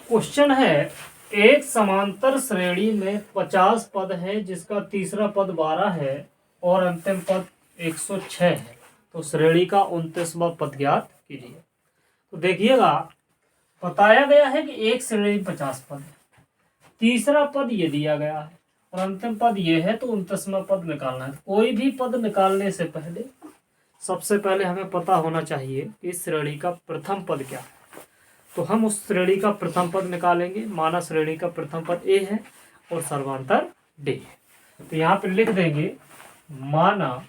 Question है, एक समांतर श्रेणी में 50 पद है जिसका तीसरा पद 12 है और अंतिम पद 106 है, तो श्रेणी का 29वां पद ज्ञात कीजिए। तो देखिएगा, बताया गया है कि एक श्रेणी में 50 पद है, तीसरा पद ये दिया गया है और अंतिम पद ये है, तो 29वां पद निकालना है। कोई भी पद निकालने से पहले सबसे पहले हमें पता होना चाहिए कि इस श्रेणी का प्रथम पद क्या है। तो हम उस श्रेणी का प्रथम पद निकालेंगे। माना श्रेणी का प्रथम पद ए है और सर्वांतर डी है, तो यहाँ पे लिख देंगे माना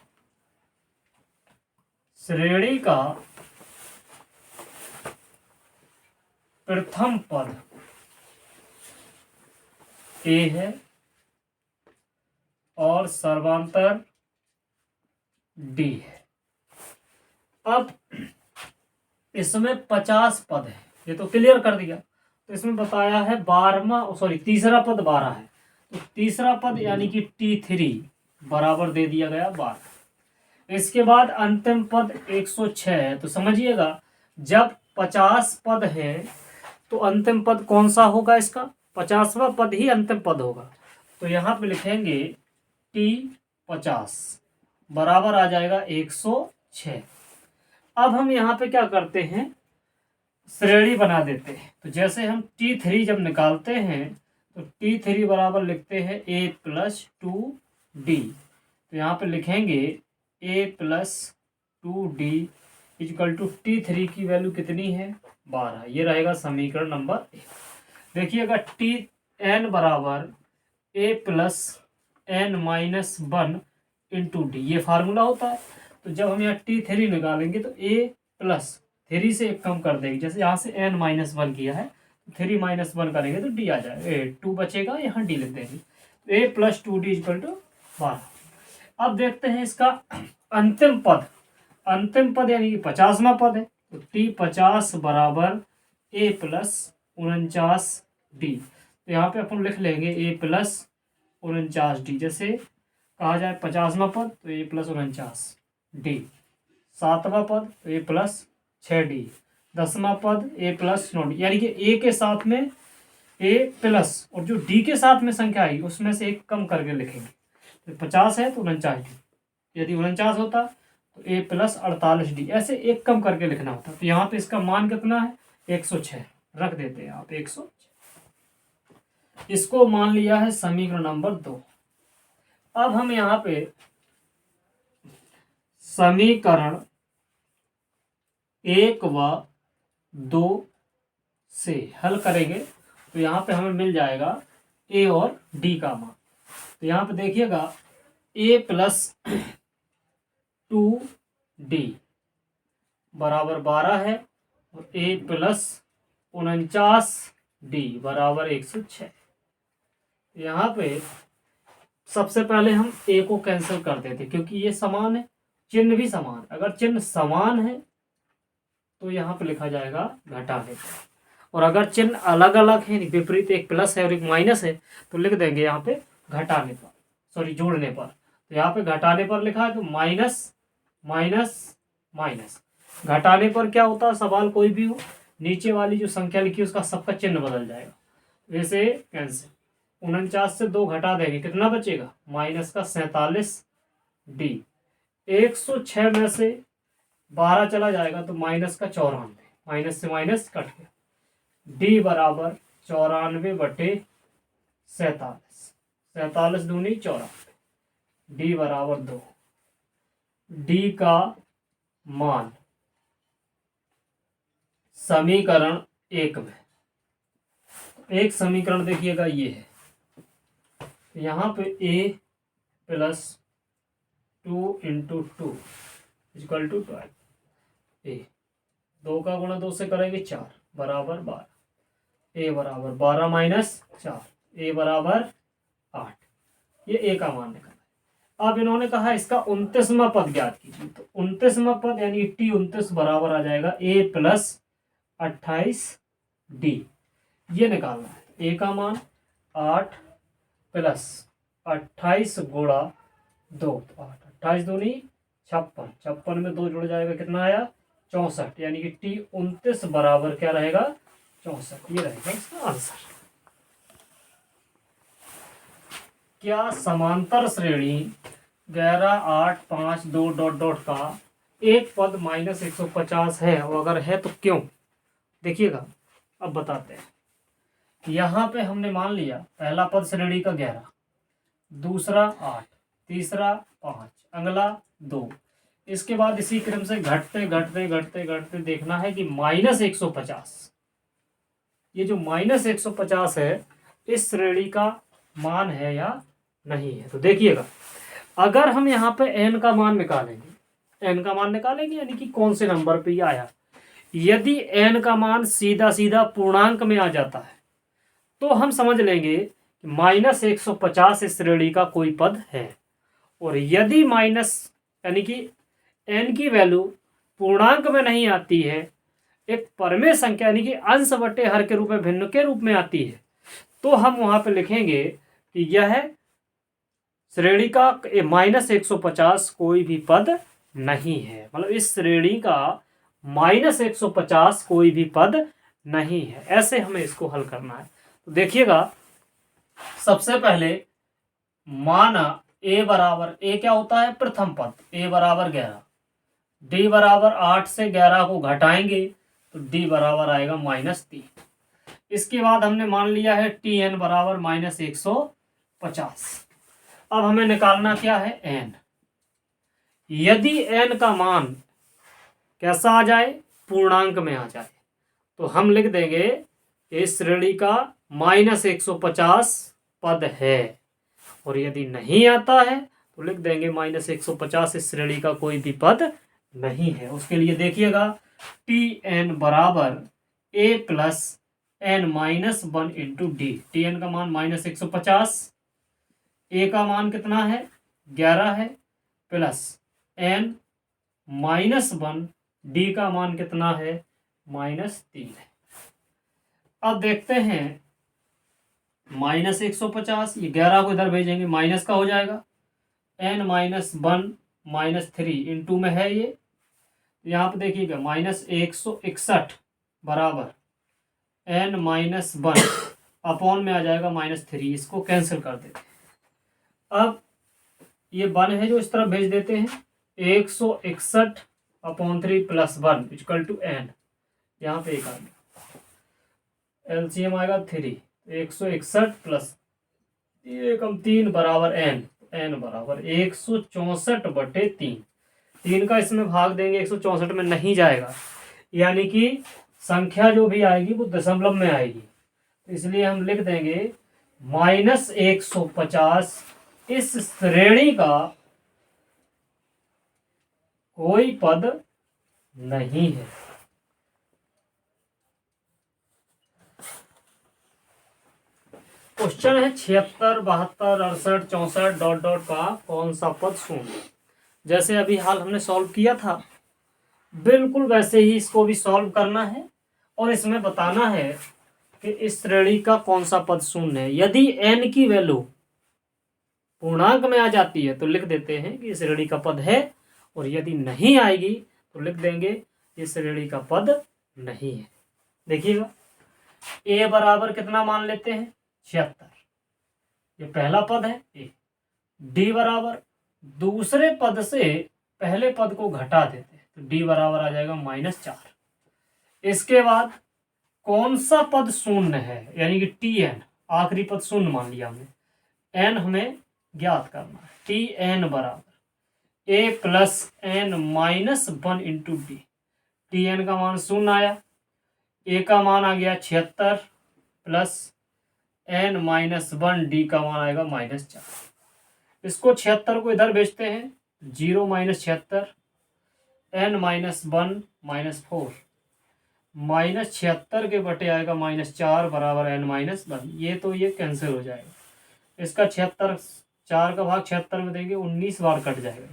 श्रेणी का प्रथम पद ए है और सर्वांतर डी है। अब इसमें 50 पद है, ये तो क्लियर कर दिया। तो इसमें बताया है तीसरा पद 12 है, तो तीसरा पद यानी कि T3 बराबर दे दिया गया 12। इसके बाद अंतिम पद 106 है। तो समझिएगा, जब 50 पद है तो अंतिम पद कौन सा होगा? इसका 50वां पद ही अंतिम पद होगा। तो यहाँ पे लिखेंगे T50 बराबर आ जाएगा 106। अब हम यहाँ पे क्या करते हैं, श्रेणी बना देते हैं। तो जैसे हम T3 जब निकालते हैं तो T3 बराबर लिखते हैं A+2D। तो यहाँ पे लिखेंगे A+2D इक्वल टू T3 की वैल्यू कितनी है? 12। ये रहेगा समीकरण नंबर 1। देखिएगा, Tn बराबर A+n-1 इंटू डी, ये फार्मूला होता है। तो जब हम यहाँ T3 निकालेंगे तो A+3 से एक कम कर देंगे। जैसे यहाँ से n-1 किया है, 3 -1 करेंगे तो D आ जाएगा, 2 बचेगा, यहाँ D लिख देंगे। तो A+2D इक्वल टू 12। अब देखते हैं इसका अंतिम पद। अंतिम पद यानी कि 50वां पद है, तो T50 बराबर A+49D। तो यहाँ पे अपन लिख लेंगे A+49D। जैसे कहा जाए 50वां पद तो A+49D, 7वां पद तो A+6D, 10वां पद A+9D, यानी कि A के साथ में A+ और जो D के साथ में संख्या आई उसमें से एक कम करके लिखेंगे। तो 50 है तो 49D, यदि 49 होता तो A+48D, ऐसे एक कम करके लिखना होता। तो यहाँ पे इसका मान कितना है? 106 रख देते हैं आप, 106। इसको मान लिया है समीकरण नंबर 2। अब हम यहाँ पे समीकरण 1 व 2 से हल करेंगे तो यहाँ पे हमें मिल जाएगा A और D का मान। तो यहाँ पे देखिएगा, A+2D बराबर 12 है और A+49D बराबर 106। यहाँ पे सबसे पहले हम A को कैंसिल कर देते क्योंकि ये समान है, चिन्ह भी समान। अगर चिन्ह समान है तो यहाँ पे लिखा जाएगा घटाने पर, और अगर चिन्ह अलग अलग है, विपरीत, एक प्लस है और एक माइनस है, तो लिख देंगे यहाँ पे घटाने पर, जोड़ने पर। तो यहाँ पे घटाने पर लिखा है तो माइनस माइनस माइनस। घटाने पर क्या होता है, सवाल कोई भी हो, नीचे वाली जो संख्या लिखी है उसका सबका चिन्ह बदल जाएगा। वैसे कैंसिल, 49 से 2 घटा देंगे, कितना बचेगा? माइनस का 47D। 106 में से 12 चला जाएगा तो माइनस का 94, माइनस से माइनस कट गया। D बराबर 94/47, 47 दूनी 94, D बराबर 2। D का मान समीकरण 1 में, एक समीकरण देखिएगा ये है, यहाँ पे A+2 × 2 इक्वल टू 12। A 2 का गुणा 2 से करेंगे 4 बराबर 12। A बराबर 12 - 4, A बराबर 8। ये A का मान निकला। अब इन्होंने कहा इसका 29वां पद ज्ञात कीजिए। तो 29वां पद यानी T29 बराबर आ जाएगा A+28D। ये निकालना है। A का मान 8 + 28 गुणा 2, 8 28 दूनी 56, 56 में 2 जुड़ जाएगा, कितना आया? 64, यानी कि T29 बराबर क्या रहेगा? 64, ये रहेगा इसका आंसर। क्या समांतर श्रेणी 11 8 5 2 डॉट डॉट का एक पद -150 है, और अगर है तो क्यों? देखिएगा, अब बताते हैं। यहाँ पे हमने मान लिया पहला पद श्रेणी का 11, दूसरा 8, तीसरा 5, अगला 2। इसके बाद इसी क्रम से घटते घटते घटते घटते देखना है कि -150, ये जो -150 है इस श्रेणी का मान है या नहीं है। तो देखिएगा, अगर हम यहाँ पे n का मान निकालेंगे, n का मान निकालेंगे यानी कि कौन से नंबर पे ये आया, यदि n का मान सीधा सीधा पूर्णांक में आ जाता है तो हम समझ लेंगे कि -150 इस श्रेणी का कोई पद है। और यदि माइनस यानी कि n की वैल्यू पूर्णांक में नहीं आती है, एक परमेय संख्या यानी कि अंश बटे हर के रूप में, भिन्न के रूप में आती है, तो हम वहां पे लिखेंगे कि यह श्रेणी का -150 कोई भी पद नहीं है। मतलब इस श्रेणी का -150 कोई भी पद नहीं है। ऐसे हमें इसको हल करना है। तो देखिएगा, सबसे पहले माना a बराबर, a क्या होता है? प्रथम पद। a बराबर 11, d बराबर 8 से 11 को घटाएंगे तो d बराबर आएगा -3। इसके बाद हमने मान लिया है tn बराबर -150। अब हमें निकालना क्या है? n। यदि n का मान कैसा आ जाए? पूर्णांक में आ जाए, तो हम लिख देंगे इस श्रेणी का -150 पद है। और यदि नहीं आता है तो लिख देंगे -150 इस श्रेणी का कोई भी पद नहीं है। उसके लिए देखिएगा, tn बराबर a plus n-1 into D. tn का मान -150, a का मान कितना है? 11 है, प्लस n-1, d का मान कितना है? -3 है। अब देखते हैं, -150, ये 11 को इधर भेजेंगे, माइनस का हो जाएगा, n-1 -3 इंटू में है ये, यहाँ पे देखिएगा -161 बराबर n-1 अपॉन में आ जाएगा -3। इसको कैंसिल कर देते हैं। अब ये 1 है जो इस तरफ भेज देते हैं, 161 upon 3 plus 1 equal to n। यहाँ पे एक आ गया, एलसीएम आएगा 3, 161 प्लस 3 बराबर n बराबर 164/3। 3 का इसमें भाग देंगे 164 में नहीं जाएगा, यानी कि संख्या जो भी आएगी वो दशमलव में आएगी। तो इसलिए हम लिख देंगे -150 इस श्रेणी का कोई पद नहीं है। क्वेश्चन है 76, 72, 68, 64 डॉट डॉट का कौन सा पद शून्य। जैसे अभी हाल हमने सॉल्व किया था, बिल्कुल वैसे ही इसको भी सॉल्व करना है और इसमें बताना है कि इस श्रेणी का कौन सा पद शून्य है। यदि n की वैल्यू पूर्णांक में आ जाती है तो लिख देते हैं कि इस श्रेणी का पद है, और यदि नहीं आएगी तो लिख देंगे इस श्रेणी का पद नहीं है। देखिएगा, a बराबर कितना मान लेते हैं? 76, ये पहला पद है a। d बराबर दूसरे पद से पहले पद को घटा देते हैं तो d बराबर आ जाएगा -4। इसके बाद कौन सा पद शून्य है, यानी कि tn, आखिरी पद शून्य मान लिया हमने, n हमें ज्ञात करना है। tn बराबर a plus n-1 into D. tn का मान शून्य आया, a का मान आ गया 76 प्लस n-1, d का मान आएगा -4। इसको 76 को इधर भेजते हैं, 0 -76, n-1 -4, -76 के बटे आएगा -4 बराबर n-1। ये तो ये कैंसिल हो जाएगा। इसका 76, 4 का भाग 76 में देंगे, 19 बार कट जाएगा।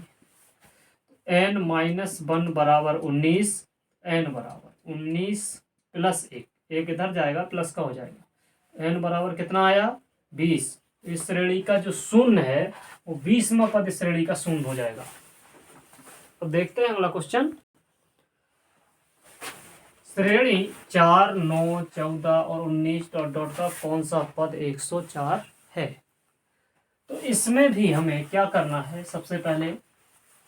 n-1 बराबर 19, n बराबर 19 प्लस 1, एक इधर जाएगा, प्लस का हो जाएगा। n बराबर कितना आया? 20। इस श्रेणी का जो शून्य है वो 20वां पद इस श्रेणी का शून्य हो जाएगा। अब देखते हैं अगला क्वेश्चन। श्रेणी 4, 9, 14 और 19 डॉट डॉट का कौन सा पद 104 है। तो इसमें भी हमें क्या करना है, सबसे पहले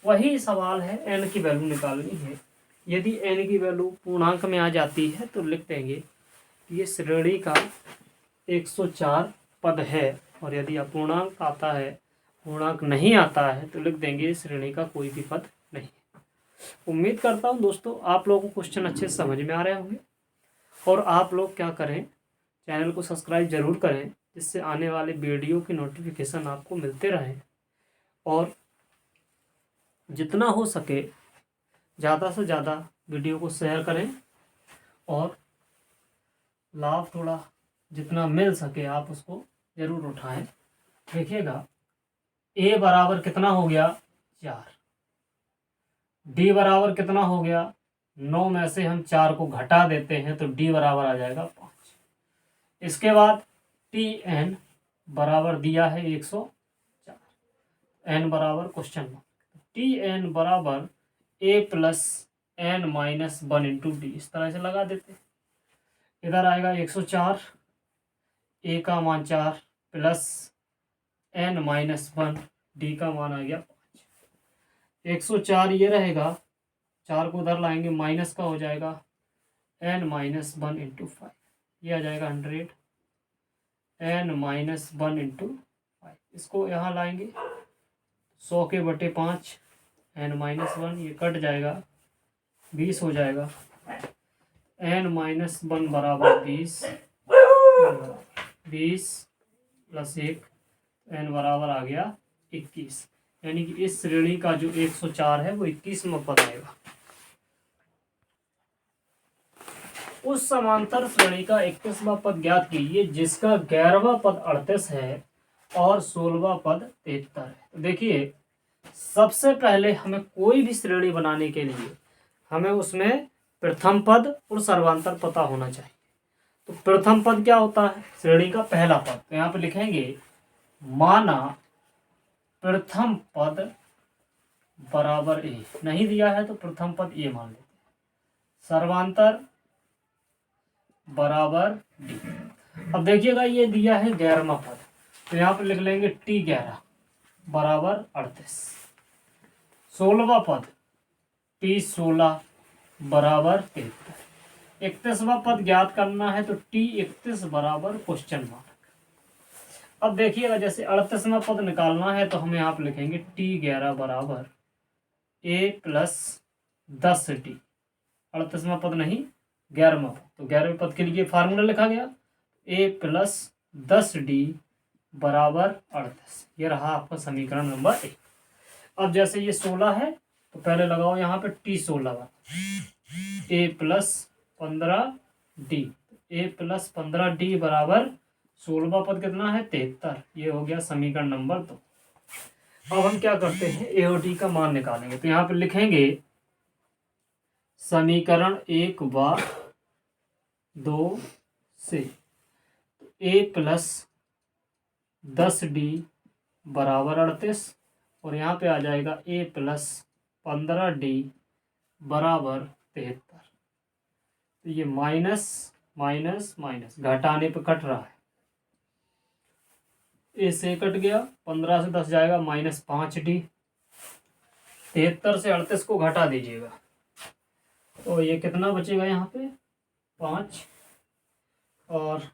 वही सवाल है, n की वैल्यू निकालनी है। यदि n की वैल्यू पूर्णांक में आ जाती है तो लिख देंगे कि ये श्रेणी का 104 पद है, और यदि अपूर्णांक आता है, पूर्णांक नहीं आता है, तो लिख देंगे श्रेणी का कोई भी पद नहीं। उम्मीद करता हूँ दोस्तों आप लोगों को क्वेश्चन अच्छे से समझ में आ रहे होंगे, और आप लोग क्या करें, चैनल को सब्सक्राइब जरूर करें, जिससे आने वाले वीडियो की नोटिफिकेशन आपको मिलते रहें, और जितना हो सके ज़्यादा से ज़्यादा वीडियो को शेयर करें, और लाभ थोड़ा जितना मिल सके आप उसको ज़रूर उठाएं। देखिएगा a बराबर कितना हो गया 4, d बराबर कितना हो गया 9 में से हम 4 को घटा देते हैं तो d बराबर आ जाएगा 5। इसके बाद tn बराबर दिया है 104, n बराबर क्वेश्चन मार्क, tn बराबर a plus n minus 1 into D, इस तरह से लगा देते हैं। इधर आएगा 104, a का मान 4 प्लस n माइनस 1, डी का मान आ गया 5। 104 ये रहेगा, 4 को उधर लाएंगे, माइनस का हो जाएगा n माइनस 1 इंटू 5, ये आ जाएगा 100, n माइनस 1 इंटू 5। इसको यहाँ लाएंगे, 100 के बटे 5, n माइनस 1, ये कट जाएगा, 20 हो जाएगा, n माइनस 1 बराबर 20, 20 प्लस 1, n बराबर आ गया 21। यानी कि इस श्रेणी का जो 104 है वो 21वां पद आएगा। उस समांतर श्रेणी का 21वां पद ज्ञात कीजिए जिसका 11वां पद 38 है और 16वां पद 73 है। तो देखिए सबसे पहले हमें कोई भी श्रेणी बनाने के लिए हमें उसमें प्रथम पद और सर्वांतर पता होना चाहिए। तो प्रथम पद क्या होता है, श्रेणी का पहला पद। तो यहाँ पे लिखेंगे माना प्रथम पद बराबर ए, नहीं दिया है तो प्रथम पद ए मान लेते हैं, सर्वांतर बराबर डी। अब देखिएगा ये दिया है 11वां पद, तो यहाँ पे लिख लेंगे t11 बराबर 38। 16वां पद t16 बराबर 73। 31वां पद ज्ञात करना है तो t31 बराबर क्वेश्चन मार्क। अब देखिएगा जैसे 38वां पद निकालना है तो हम यहाँ पे लिखेंगे t11 बराबर a प्लस 10d। 38वां पद नहीं 11वां पद, तो 11वें पद के लिए फार्मूला लिखा गया a प्लस 10d बराबर 38। ये रहा आपका समीकरण नंबर 1। अब जैसे ये 16 है तो पहले लगाओ यहाँ पे t16 a plus 15d, a plus 15d बराबर 16वां पद कितना है 73। ये हो गया समीकरण नंबर 2। अब हम क्या करते हैं, ए और डी का मान निकालेंगे। तो यहाँ पे लिखेंगे समीकरण 1 व 2 से a प्लस 10d बराबर 38, और यहाँ पे आ जाएगा a प्लस 15d बराबर 73। तो ये माइनस माइनस माइनस घटाने पे कट रहा है, ए से कट गया, 15 से 10 जाएगा माइनस 5d। 73 से 38 को घटा दीजिएगा तो ये कितना बचेगा, यहाँ पे 5, और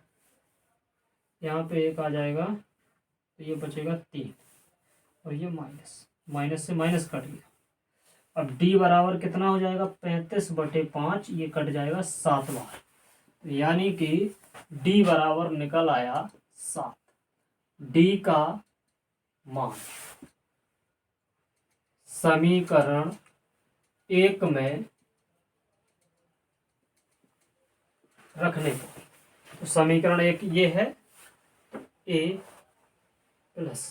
यहाँ पे 1 आ जाएगा तो ये बचेगा 3, और ये माइनस, माइनस से माइनस कट गया। अब d बराबर कितना हो जाएगा 35/5, ये कट जाएगा 7 बार, यानी कि d बराबर निकल आया 7। d का मान समीकरण 1 में रखने पर, तो समीकरण 1 ये है a प्लस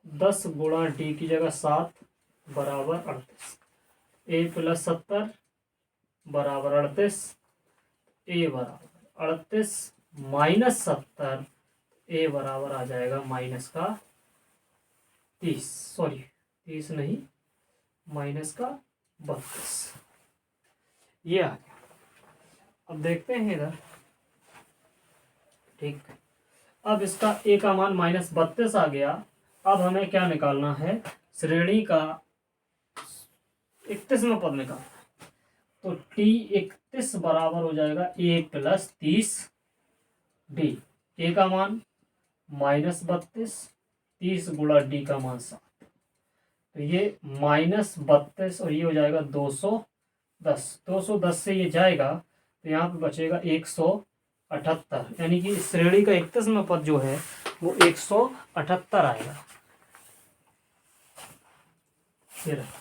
10 गुणा d की जगह 7 बराबर 38, a प्लस 70 बराबर 38, a बराबर 38 माइनस 70, a बराबर आ जाएगा माइनस का 30, सॉरी 30 नहीं, माइनस का 32। ये आ गया। अब देखते हैं इधर, ठीक। अब इसका ए का मान -32 आ गया। अब हमें क्या निकालना है, श्रेणी का 31वां पद निकालना है। तो T31 बराबर हो जाएगा A+30 D। ए का मान -32, 30 गुणा D का मान 7। तो ये -32 और ये हो जाएगा 210। 210 से ये जाएगा तो यहाँ पे बचेगा 178, यानी कि इस श्रेणी का 31वां पद जो है वो 178 आएगा। फिर